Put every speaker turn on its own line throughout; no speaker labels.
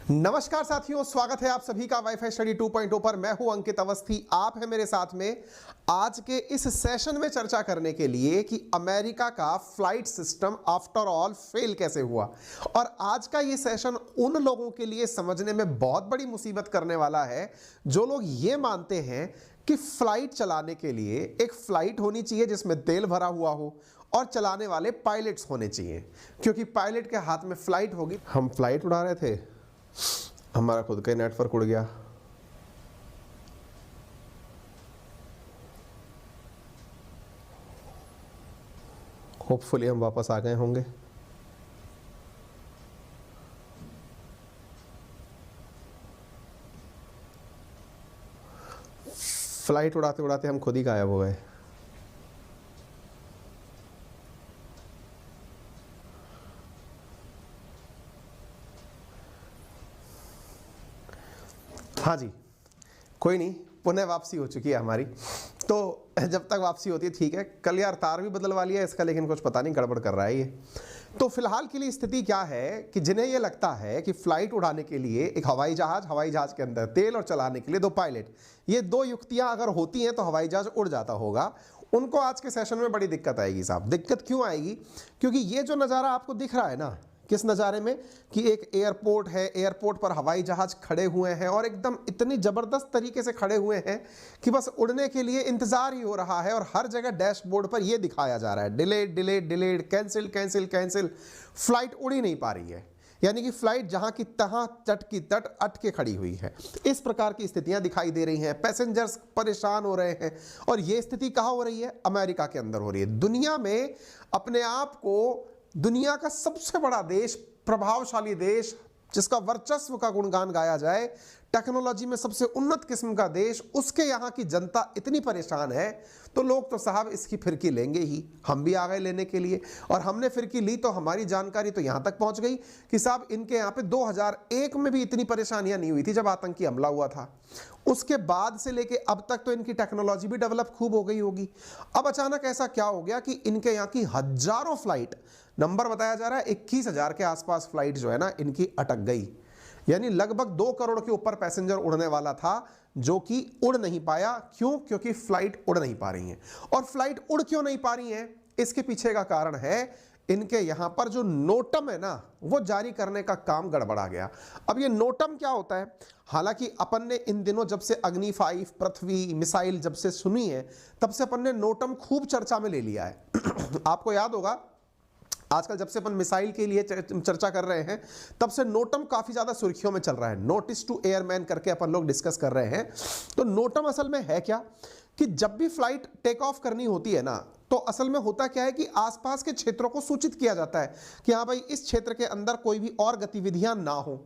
नमस्कार साथियों, स्वागत है आप सभी का वाईफाई स्टडी 2.0 पर। मैं हूं अंकित अवस्थी, आप हैं मेरे साथ में। आज के इस सेशन में चर्चा करने के लिए कि अमेरिका का flight system after all fail कैसे हुआ। और आज का ये सेशन उन लोगों के लिए समझने में बहुत बड़ी मुसीबत करने वाला है जो लोग ये मानते हैं कि फ्लाइट चलाने के लिए एक फ्लाइट होनी चाहिए जिसमें तेल भरा हुआ हो और चलाने वाले पायलट्स होने चाहिए, क्योंकि पायलट के हाथ में फ्लाइट होगी। हम फ्लाइट उड़ा रहे थे, हमारा खुद का नेटवर्क उड़ गया। होपफुली हम वापस आ गए होंगे। फ्लाइट उड़ाते उड़ाते हम खुद ही गायब हो गए। हाँ जी, कोई नहीं, पुनः वापसी हो चुकी है हमारी। तो जब तक वापसी होती है ठीक है। कल यार तार भी बदलवा लिया इसका, लेकिन कुछ पता नहीं गड़बड़ कर रहा है ये। तो फिलहाल के लिए स्थिति क्या है कि जिन्हें ये लगता है कि फ्लाइट उड़ाने के लिए एक हवाई जहाज के अंदर तेल और चलाने के लिए 2 पायलट, ये 2 युक्तियां अगर होती हैं तो हवाई जहाज उड़ जाता होगा, उनको आज के सेशन में बड़ी दिक्कत आएगी साहब। दिक्कत क्यों आएगी? क्योंकि ये जो नज़ारा आपको दिख रहा है ना, किस नज़ारे में कि एक एयरपोर्ट है, एयरपोर्ट पर हवाई जहाज खड़े हुए हैं और एकदम इतनी ज़बरदस्त तरीके से खड़े हुए हैं कि बस उड़ने के लिए इंतज़ार ही हो रहा है। और हर जगह डैशबोर्ड पर यह दिखाया जा रहा है delayed delayed delayed, cancel cancel cancel. Flight उड़ ही नहीं पा रही है, यानी कि फ्लाइट जहां की तहां तट की तट अटके खड़ी हुई है। इस प्रकार की स्थितियां दिखाई दे रही हैं, पैसेंजर्स परेशान हो रहे हैं। और यह स्थिति कहां हो रही है? अमेरिका के अंदर हो रही है। दुनिया में अपने आप को दुनिया का सबसे बड़ा देश, प्रभावशाली देश, जिसका वर्चस्व का गुणगान गाया जाए, टेक्नोलॉजी में सबसे उन्नत किस्म का देश, उसके यहाँ की जनता इतनी परेशान है तो लोग तो साहब इसकी फिरकी लेंगे ही। हम भी आ गए लेने के लिए, और हमने फिरकी ली तो हमारी जानकारी तो यहाँ तक पहुँच गई कि साहब इनके यहाँ पे 2001 में भी इतनी परेशानियाँ नहीं हुई थी जब आतंकी हमला हुआ था। उसके बाद से लेके अब तक तो इनकी टेक्नोलॉजी भी डेवलप खूब हो गई होगी। अब अचानक ऐसा क्या हो गया कि इनके यहाँ की हजारों फ्लाइट, नंबर बताया जा रहा है 21,000 के आसपास फ्लाइट जो है ना इनकी अटक गई। यानी लगभग 2 करोड़ के ऊपर पैसेंजर उड़ने वाला था जो कि उड़ नहीं पाया। क्यों? क्योंकि फ्लाइट उड़ नहीं पा रही हैं। और फ्लाइट उड़ क्यों नहीं पा रही हैं, इसके पीछे का कारण है इनके यहां पर जो नोटम है ना, वो जारी करने का काम गड़बड़ा गया। अब ये नोटम क्या होता है? हालांकि अपन ने इन दिनों जब से अग्नि 5 पृथ्वी मिसाइल जब से सुनी है, तब से अपन ने नोटम खूब चर्चा में ले लिया है। आपको याद होगा आजकल जब से अपन मिसाइल के लिए चर्चा कर रहे हैं, तब से नोटम काफी ज्यादा सुर्खियों में चल रहा है। नोटिस टू एयरमैन करके अपन लोग डिस्कस कर रहे हैं। तो नोटम असल में है क्या कि जब भी फ्लाइट टेक ऑफ करनी होती है ना, तो असल में होता क्या है कि आसपास के क्षेत्रों को सूचित किया जाता है कि हाँ भाई इस क्षेत्र के अंदर कोई भी और गतिविधियां ना हो।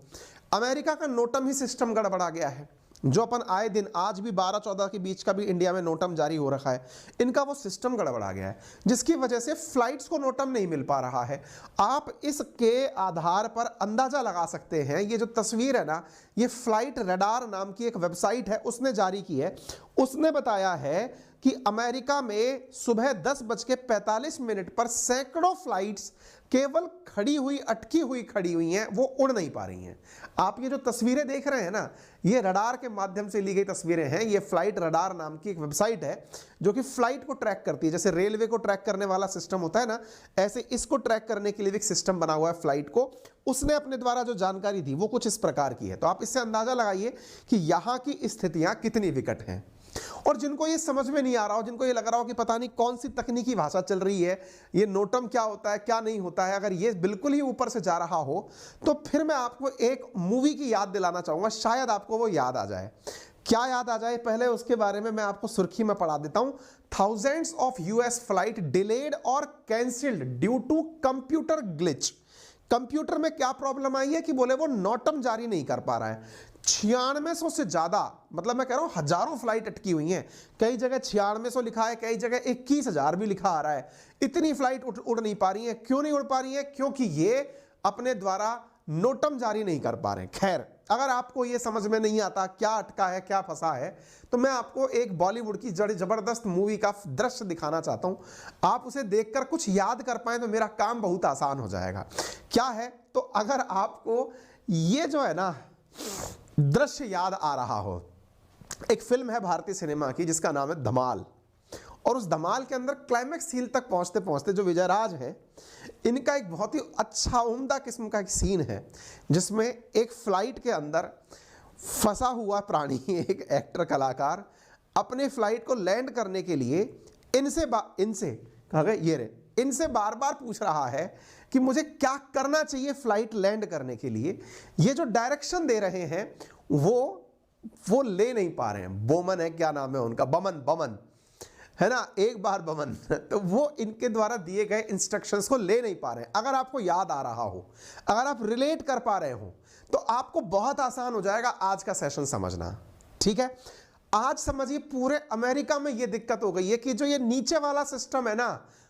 अमेरिका का नोटम ही सिस्टम गड़बड़ा गया है, जो अपन आए दिन आज भी 12-14 के बीच का भी इंडिया में नोटम जारी हो रखा है। इनका वो सिस्टम गड़बड़ा गया है, जिसकी वजह से फ्लाइट्स को नोटम नहीं मिल पा रहा है। आप इसके आधार पर अंदाजा लगा सकते हैं। ये जो तस्वीर है ना, ये फ्लाइट रडार नाम की एक वेबसाइट है, उसने जारी की है। उसने बताया है कि अमेरिका में सुबह 10:45 पर सैकड़ों फ्लाइट्स केवल खड़ी हुई खड़ी हुई हैं, वो उड़ नहीं पा रही हैं। आप ये जो तस्वीरें देख रहे हैं ना, ये रडार के माध्यम से ली गई तस्वीरें हैं। ये फ्लाइट रडार नाम की एक वेबसाइट है जो कि फ्लाइट को ट्रैक करती है। जैसे रेलवे को ट्रैक करने वाला सिस्टम होता है ना, ऐसे इसको ट्रैक करने के लिए एक सिस्टम बना हुआ है फ्लाइट को। उसने अपने द्वारा जो जानकारी दी वो कुछ इस प्रकार की है। तो आप इससे अंदाजा लगाइए कि यहां की स्थितियां कितनी विकट हैं। और जिनको ये समझ में नहीं आ रहा हो, जिनको ये लग रहा हो कि पता नहीं कौन सी तकनीकी भाषा चल रही है, ये नोटम क्या होता है क्या नहीं होता है, अगर ये बिल्कुल ही ऊपर से जा रहा हो, तो फिर मैं आपको एक मूवी की याद दिलाना चाहूंगा, शायद आपको वो याद आ जाए। क्या याद आ जाए पहले उसके बारे में मैं आपको सुर्खी में पढ़ा देता हूं। Thousands of US flight delayed और cancelled due to computer glitch. Computer में क्या प्रॉब्लम आई है कि बोले वो नोटम जारी नहीं कर पा रहा है। 9600 से ज्यादा, मतलब मैं कह रहा हूं हजारों फ्लाइट अटकी हुई हैं। कई जगह 9600 लिखा है, कई जगह 21,000 भी लिखा आ रहा है। इतनी फ्लाइट उड़ नहीं पा रही है। क्यों नहीं उड़ पा रही है? क्योंकि ये अपने द्वारा नोटम जारी नहीं कर पा रहे हैं। खैर, अगर आपको ये समझ में नहीं आता क्या अटका है क्या फंसा है, तो मैं आपको एक बॉलीवुड की जबरदस्त मूवी का दृश्य दिखाना चाहता हूं। आप उसे देखकर कुछ याद कर पाए तो मेरा काम बहुत आसान हो जाएगा। क्या है? तो अगर आपको ये जो है ना दृश्य याद आ रहा हो, एक फिल्म है भारतीय सिनेमा की जिसका नाम है धमाल, और उस धमाल के अंदर क्लाइमैक्स सीन तक पहुंचते पहुंचते जो विजयराज हैं, इनका एक बहुत ही अच्छा उम्दा किस्म का एक सीन है जिसमें एक फ्लाइट के अंदर फंसा हुआ प्राणी, एक एक्टर कलाकार अपने फ्लाइट को लैंड करने के लिए इनसे बार बार पूछ रहा है कि मुझे क्या करना चाहिए फ्लाइट लैंड करने के लिए। ये जो डायरेक्शन दे रहे हैं वो ले नहीं पा रहे हैं। बोमन है, क्या नाम है उनका, बमन है ना, एक बार बमन तो वो इनके द्वारा दिए गए इंस्ट्रक्शंस को ले नहीं पा रहे हैं। अगर आपको याद आ रहा हो, अगर आप रिलेट कर पा रहे हो, तो आपको बहुत आसान हो जाएगा आज का सेशन समझना। ठीक है, आज समझिए पूरे अमेरिका में ये दिक्कत हो गई है कि जो ये नीचे वाला सिस्टम है ना,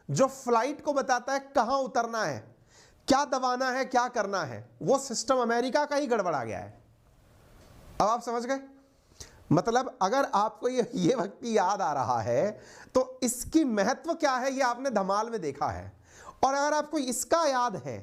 जो फ्लाइट को बताता है कहां उतरना है, क्या दबाना है, क्या करना है, वो सिस्टम अमेरिका का ही गड़बड़ा गया है। अब आप समझ गए? मतलब अगर आपको ये व्यक्ति याद आ रहा है तो इसकी महत्व क्या है ये आपने धमाल में देखा है, और अगर आपको इसका याद है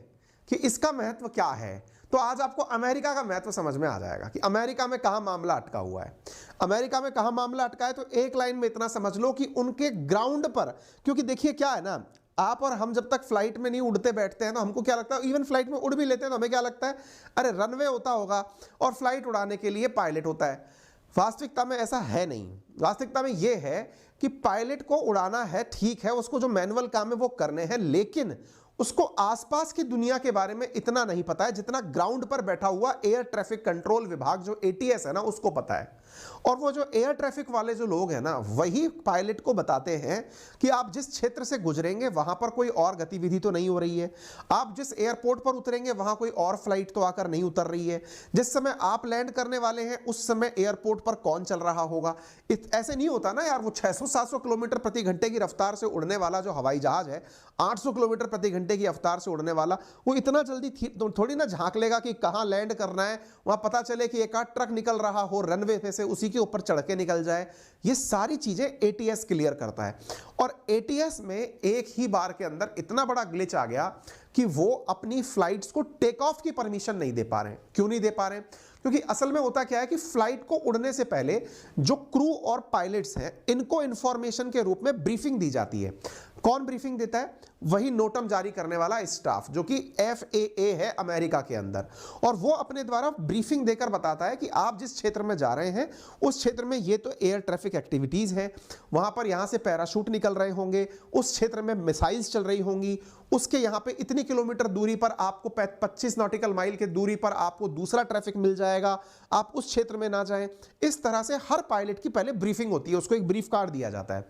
कि इसका महत्व क्या है, तो आज आपको अमेरिका का महत्व समझ में आ जाएगा कि अमेरिका में कहां मामला अटका हुआ है। अमेरिका में कहां मामला अटका है, तो एक लाइन में इतना समझ लो कि उनके ग्राउंड पर, क्योंकि देखिए क्या है ना, आप और हम जब तक फ्लाइट में नहीं उड़ते बैठते हैं तो हमको क्या लगता है, इवन फ्लाइट में उड़ भी लेते हैं तो हमें क्या लगता है, अरे रनवे होता होगा और फ्लाइट उड़ाने के लिए पायलट होता है। वास्तविकता में ऐसा है नहीं। वास्तविकता में यह है कि पायलट को उड़ाना है, ठीक है, उसको जो मैनुअल काम है वो करने हैं, लेकिन उसको आसपास की दुनिया के बारे में इतना नहीं पता है जितना ग्राउंड पर बैठा हुआ एयर ट्रैफिक कंट्रोल विभाग जो ATS है ना, उसको पता है। और वो जो एयर ट्रैफिक वाले जो लोग हैं ना, वही पायलट को बताते हैं कि आप जिस क्षेत्र से गुजरेंगे वहां पर कोई और गतिविधि तो नहीं हो रही है, आप जिस एयरपोर्ट पर उतरेंगे वहां कोई और फ्लाइट तो आकर नहीं उतर रही है, जिस समय आप लैंड करने वाले हैं उस समय एयरपोर्ट पर कौन चल रहा होगा। ऐसे नहीं होता ना यार, वो 600-700 किलोमीटर प्रति घंटे की रफ्तार से उड़ने वाला जो हवाई जहाज है, 800 किलोमीटर प्रति घंटे की रफ्तार से उड़ने वाला, वो इतना जल्दी थोड़ी ना झांक लेगा कि कहां लैंड करना है। वहां पता चले कि एक आध ट्रक निकल रहा हो रनवे पे से, उसी के ऊपर चढ़ के निकल जाए। ये सारी चीजें ATS क्लियर करता है। और ATS में एक ही बार के अंदर इतना बड़ा ग्लिच आ गया कि वो अपनी फ्लाइट्स को टेक ऑफ की परमिशन नहीं दे पा रहे हैं। क्यों नहीं दे पा रहे हैं? क्योंकि असल में होता क्या है कि फ्लाइट को उड़ने से पहले जो क्रू और पायलट्स हैं, इनको इंफॉर्मेशन के रूप में ब्रीफिंग दी जाती है। कौन ब्रीफिंग देता है? वही नोटम जारी करने वाला स्टाफ, जो कि FAA है अमेरिका के अंदर, और वो अपने द्वारा ब्रीफिंग देकर बताता है कि आप जिस क्षेत्र में जा रहे हैं उस क्षेत्र में ये तो एयर ट्रैफिक एक्टिविटीज है, वहां पर यहां से पैराशूट निकल रहे होंगे, उस क्षेत्र में मिसाइल्स चल रही होंगी, उसके यहां पे इतनी किलोमीटर दूरी पर आपको 25 नॉटिकल माइल के दूरी पर आपको दूसरा ट्रैफिक मिल जाएगा, आप उस क्षेत्र में ना जाएं। इस तरह से हर पायलट की पहले ब्रीफिंग होती है, उसको एक ब्रीफ कार्ड दिया जाता है।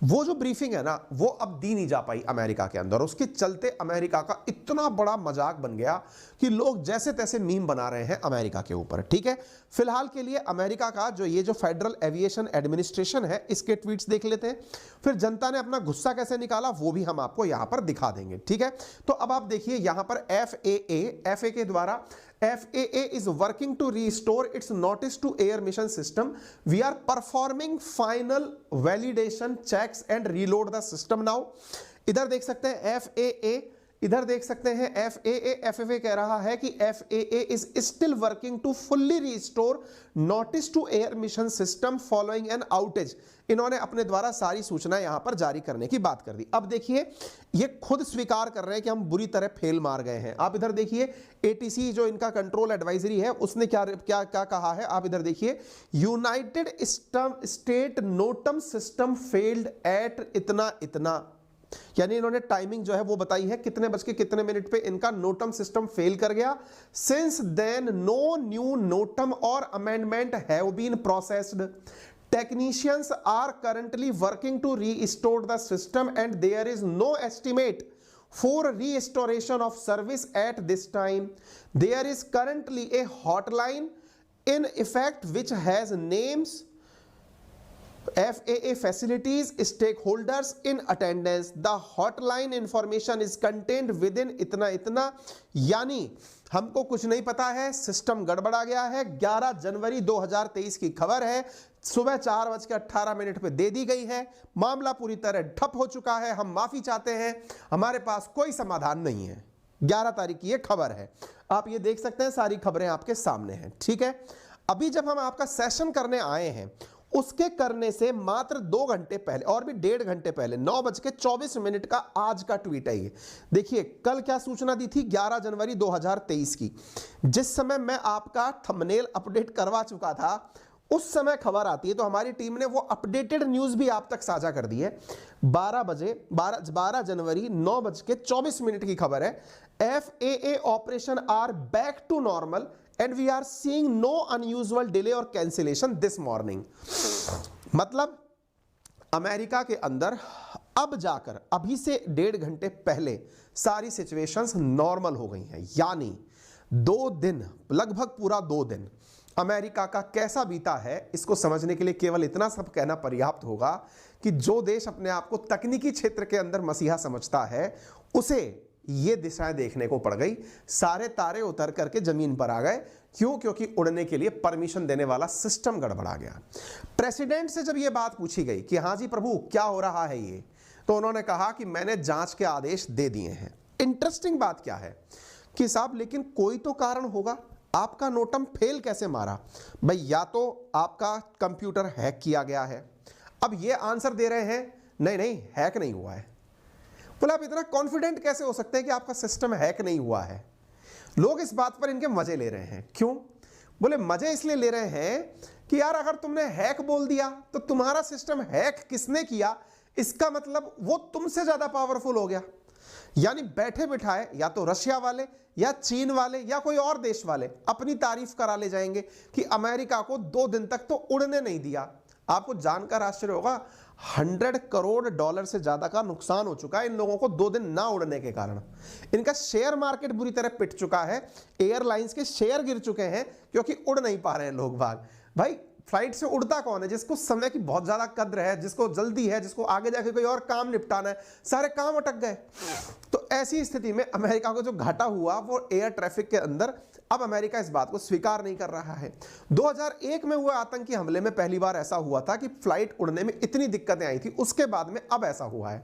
वो जो ब्रीफिंग है ना, वो अब दी नहीं जा पाई अमेरिका के अंदर। उसके चलते अमेरिका का इतना बड़ा मजाक बन गया कि लोग जैसे तैसे मीम बना रहे हैं अमेरिका के ऊपर। ठीक है, फिलहाल के लिए अमेरिका का जो फेडरल एविएशन एडमिनिस्ट्रेशन है, इसके ट्वीट्स देख लेते हैं, फिर जनता ने अपना गुस्सा कैसे निकाला वो भी हम आपको यहां पर दिखा देंगे। ठीक है, तो अब आप देखिए यहां पर FAA के द्वारा, FAA is working to restore its notice to air mission system. We are performing final validation checks and reload the system now. इधर देख सकते हैं FAA, इधर देख सकते हैं FAA कह रहा है कि FAA is still working to fully restore notice to air mission system following an outage. इन्होंने अपने द्वारा सारी सूचनाएं यहां पर जारी करने की बात कर दी। अब देखिए ये खुद स्वीकार कर रहे हैं कि हम बुरी तरह फेल मार गए हैं। आप इधर देखिए ATC जो इनका कंट्रोल एडवाइजरी है, उसने क्या कहा है, आप इधर देखिए, United State NOTAM system failed at इतना इतना। यानी इन्होंने टाइमिंग जो है वो बताई है, कितने बज के कितने मिनट पे इनका नोटम सिस्टम फेल कर गया। Since then no new NOTAM और amendment have been processed, technicians are currently working to restore the system and there is no estimate for restoration of service at this time. There is currently a hotline in effect which has names, FAA facilities, stakeholders in attendance. The hotline information is contained within इतना इतना, यानी हमको कुछ नहीं पता है, system गड़बड़ा गया है। 11 जनवरी 2023 की खबर है, सुबह 4:18 पे दे दी गई है, मामला पूरी तरह ठप हो चुका है, हम माफी चाहते हैं, हमारे पास कोई समाधान नहीं है। 11 तारीख की ये खबर है, आप ये देख सकते हैं, सारी खबरें आपके सामने हैं, ठीक है। अभी जब हम आपका सेशन करने आए हैं, उसके करने से मात्र 2 घंटे पहले और भी 1.5 घंटे पहले 9:24 का आज का ट्वीट है ये। देखिए कल क्या सूचना दी थी, 11 जनवरी 2023 की, जिस समय मैं आपका थंबनेल अपडेट करवा चुका था, उस समय खबर आती है। तो हमारी टीम ने वो अपडेटेड न्यूज भी आप तक साझा कर दी है। 12 जनवरी 9:24 की खबर है, FAA operation are back to normal and we are seeing no unusual delay or cancellation this morning। मतलब अमेरिका के अंदर अब जाकर अभी से 1.5 घंटे पहले सारी सिचुएशंस नॉर्मल हो गई हैं। यानी 2 दिन, लगभग पूरा 2 दिन अमेरिका का कैसा बीता है, इसको समझने के लिए केवल इतना सब कहना पर्याप्त होगा कि जो देश अपने आप को तकनीकी क्षेत्र के अंदर मसीहा समझता है, उसे ये दिशाएं देखने को पड़ गई, सारे तारे उतर करके जमीन पर आ गए। क्यों? क्योंकि उड़ने के लिए परमिशन देने वाला सिस्टम गड़बड़ा गया। प्रेसिडेंट से जब ये बात पूछी गई कि हाँ जी प्रभु क्या हो रहा है ये, तो उन्होंने कहा कि मैंने जांच के आदेश दे दिए हैं। इंटरेस्टिंग बात क्या है कि साहब लेकिन कोई तो कारण होगा, आपका नोटम फेल कैसे मारा? भाई या तो आपका कंप्यूटर हैक किया गया है। अब ये आंसर दे रहे हैं नहीं नहीं हैक नहीं हुआ है। बोला आप इतना कॉन्फिडेंट कैसे हो सकते हैं कि आपका सिस्टम हैक नहीं हुआ है? लोग इस बात पर इनके मजे ले रहे हैं। क्यों? बोले मजे इसलिए ले रहे हैं कि यार अगर तुमने हैक बोल दिया तो तुम्हारा सिस्टम हैक किसने किया, इसका मतलब वो तुमसे ज्यादा पावरफुल हो गया। यानी बैठे बिठाए या तो रशिया वाले या चीन वाले या कोई और देश वाले अपनी तारीफ करा ले जाएंगे कि अमेरिका को 2 दिन तक तो उड़ने नहीं दिया। आपको जानकर आश्चर्य होगा, $100 करोड़ से ज्यादा का नुकसान हो चुका है इन लोगों को 2 दिन ना उड़ने के कारण। इनका शेयर मार्केट बुरी तरह पिट चुका है, एयरलाइंस के शेयर गिर चुके हैं क्योंकि उड़ नहीं पा रहे हैं लोग बाग। भाई फ्लाइट से उड़ता कौन है? जिसको समय की बहुत ज्यादा कद्र है, जिसको जल्दी है, जिसको आगे जाके कोई और काम निपटाना है, सारे काम अटक गए। तो ऐसी स्थिति में अमेरिका को जो घाटा हुआ वो एयर ट्रैफिक के अंदर, अब अमेरिका इस बात को स्वीकार नहीं कर रहा है। 2001 में हुए आतंकी हमले में पहली बार ऐसा हुआ था कि फ्लाइट उड़ने में इतनी दिक्कतें आई थी, उसके बाद में अब ऐसा हुआ है।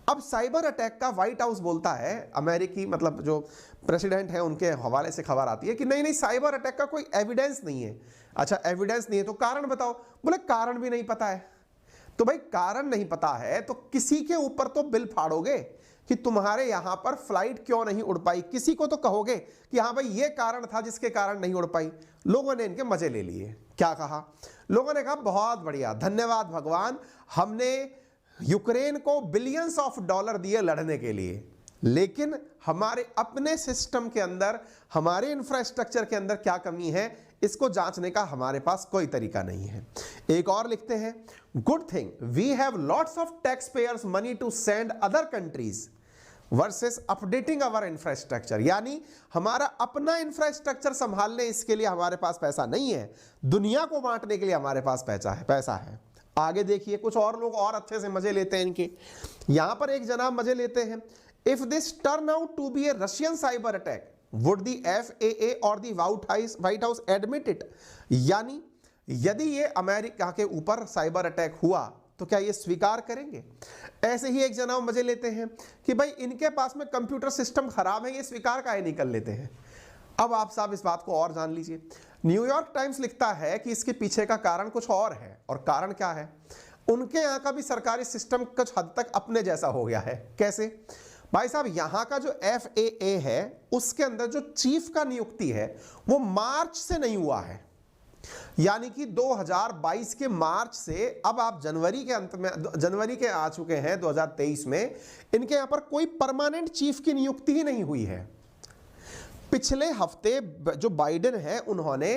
अब साइबर अटैक का व्हाइट हाउस बोलता है, अमेरिकी मतलब जो प्रेसिडेंट है उनके हवाले से खबर आती है कि नहीं नहीं साइबर अटैक का कोई एविडेंस नहीं है। अच्छा एविडेंस नहीं है तो कारण बताओ। बोले कारण भी नहीं पता है। तो भाई कारण नहीं पता है तो किसी के ऊपर तो बिल फाड़ोगे कि तुम्हारे यहां पर फ्लाइट क्यों नहीं उड़ पाई, किसी को तो कहोगे कि हाँ भाई ये कारण था जिसके कारण नहीं उड़ पाई। लोगों ने इनके मजे ले लिए। क्या कहा? लोगों ने कहा बहुत बढ़िया, धन्यवाद भगवान, हमने यूक्रेन को बिलियंस ऑफ डॉलर दिए लड़ने के लिए, लेकिन हमारे अपने सिस्टम के अंदर, हमारे इंफ्रास्ट्रक्चर के अंदर क्या कमी है इसको जांचने का हमारे पास कोई तरीका नहीं है। एक और लिखते हैं, good thing we have lots of tax payers money to send other countries versus updating our infrastructure. यानी हमारा अपना इंफ्रास्ट्रक्चर संभालने इसके लिए हमारे पास पैसा नहीं है, दुनिया को बांटने के लिए हमारे पास पैसा है। आगे देखिए कुछ और लोग और अच्छे से मजे लेते हैं इनके। यहां पर एक जनाब मजे लेते हैं, if this turn out to be a Russian cyber attack would the FAA or the White House admit it. यानी यदि ये अमेरिका के ऊपर साइबर अटैक हुआ तो क्या ये स्वीकार करेंगे? ऐसे ही एक जनाब मजे लेते हैं कि भाई इनके पास में कंप्यूटर सिस्टम खराब है, ये स्वीकार काहे नहीं कर लेते हैं। अब आप साहब इस बात को और जान लीजिए। न्यूयॉर्क टाइम्स लिखता है कि इसके पीछे का कारण कुछ और है, और कारण क्या है? उनके यहाँ का भी सरकारी सिस्टम कुछ हद तक अपने जैसा हो गया है। कैसे? भाई साहब यहाँ का जो FAA है उसके अंदर जो चीफ का नियुक्ति है वो मार्च से नहीं हुआ है। यानी कि 2022 के मार्च से अब आप जनवरी के अंत में, जनवरी के आ चुके हैं 2023 में, इनके यहां पर कोई परमानेंट चीफ की नियुक्ति ही नहीं हुई है। पिछले हफ्ते जो बाइडेन है उन्होंने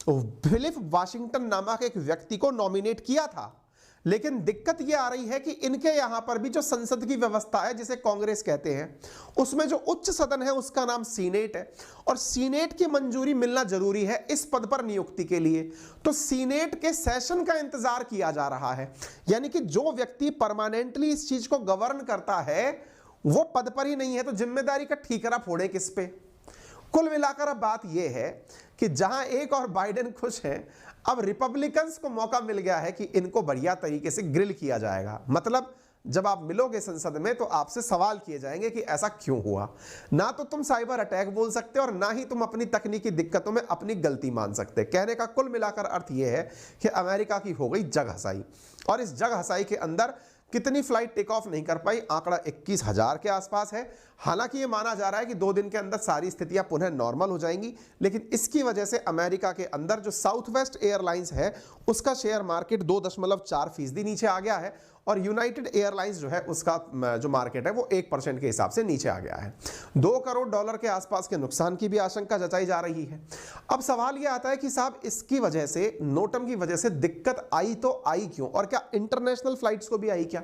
फिलिप वाशिंगटन नामक एक व्यक्ति को नॉमिनेट किया था, लेकिन दिक्कत यह आ रही है कि इनके यहां पर भी जो संसद की व्यवस्था है जिसे कांग्रेस कहते हैं, उसमें जो उच्च सदन है उसका नाम सीनेट है, और सीनेट की मंजूरी मिलना जरूरी है इस पद पर नियुक्ति के लिए। तो सीनेट के सेशन का इंतजार किया जा रहा है, यानी कि जो व्यक्ति परमानेंटली इस चीज को गवर्न करता है वो पद पर ही नहीं है, तो जिम्मेदारी का ठीकरा फोड़े किस पे। कुल मिलाकर अब बात यह है कि जहां एक और बाइडेन खुश हैं, अब रिपब्लिकन्स को मौका मिल गया है कि इनको बढ़िया तरीके से ग्रिल किया जाएगा। मतलब जब आप मिलोगे संसद में तो आपसे सवाल किए जाएंगे कि ऐसा क्यों हुआ। ना तो तुम साइबर अटैक बोल सकते और ना ही तुम अपनी तकनीकी दिक्कतों में अपनी गलती मान सकते। कहने का कुल मिलाकर अर्थ यह है कि अमेरिका की हो गई जग हसाई, और इस जग हसाई के अंदर कितनी फ्लाइट टेक ऑफ नहीं कर पाई, आंकड़ा 21,000 के आसपास है। हालांकि ये माना जा रहा है कि 2 दिन के अंदर सारी स्थितियां पुनः नॉर्मल हो जाएंगी, लेकिन इसकी वजह से अमेरिका के अंदर जो साउथ वेस्ट एयरलाइंस है उसका शेयर मार्केट 2.4% नीचे आ गया है, और यूनाइटेड एयरलाइंस जो है उसका जो मार्केट है वो 1% के हिसाब से नीचे आ गया है। $2 करोड़ के आसपास के नुकसान की भी आशंका जताई जा रही है। अब सवाल ये आता है कि साहब इसकी वजह से, नोटम की वजह से दिक्कत आई तो आई क्यों, और क्या इंटरनेशनल फ्लाइट्स को भी आई क्या?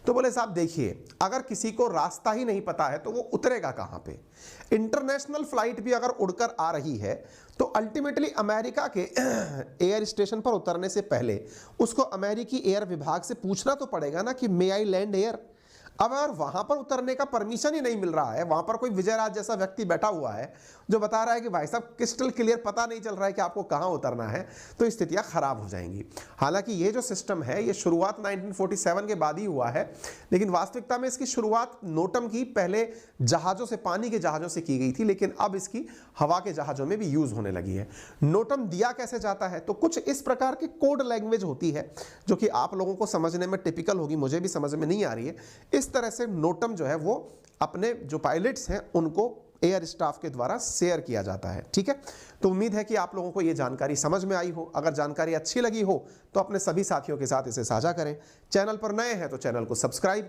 तो बोले साहब देखिए, अगर किसी को रास्ता ही नहीं पता है तो वो उतरेगा कहां पे। इंटरनेशनल फ्लाइट भी अगर उड़कर आ रही है तो अल्टीमेटली अमेरिका के एयर स्टेशन पर उतरने से पहले उसको अमेरिकी एयर विभाग से पूछना तो पड़ेगा ना कि मे आई लैंड एयर। अब अगर वहां पर उतरने का परमिशन ही नहीं मिल रहा है, वहां पर कोई विजयराज जैसा व्यक्ति बैठा हुआ है जो बता रहा है कि भाई साहब क्रिस्टल क्लियर पता नहीं चल रहा है कि आपको कहां उतरना है, तो स्थितियां खराब हो जाएंगी। हालांकि ये जो सिस्टम है ये शुरुआत 1947 के बाद ही हुआ है, लेकिन वास्तविकता में इसकी शुरुआत नोटम की पहले जहाजों से, पानी के जहाजों से की गई थी, लेकिन अब इसकी हवा के जहाजों में भी यूज होने लगी है। नोटम दिया कैसे जाता है, तो कुछ इस प्रकार की कोड लैंग्वेज होती है जो कि आप लोगों को समझने में टिपिकल होगी, मुझे भी समझ में नहीं आ रही है। इस तरह से नोटम जो है वो अपने जो पायलट्स हैं उनको एयर स्टाफ के द्वारा शेयर किया जाता है। ठीक है, तो उम्मीद है कि आप लोगों को ये जानकारी समझ में आई हो। अगर जानकारी अच्छी लगी हो तो अपने सभी साथियों के साथ इसे साझा करें। चैनल पर नए हैं तो चैनल को सब्सक्राइब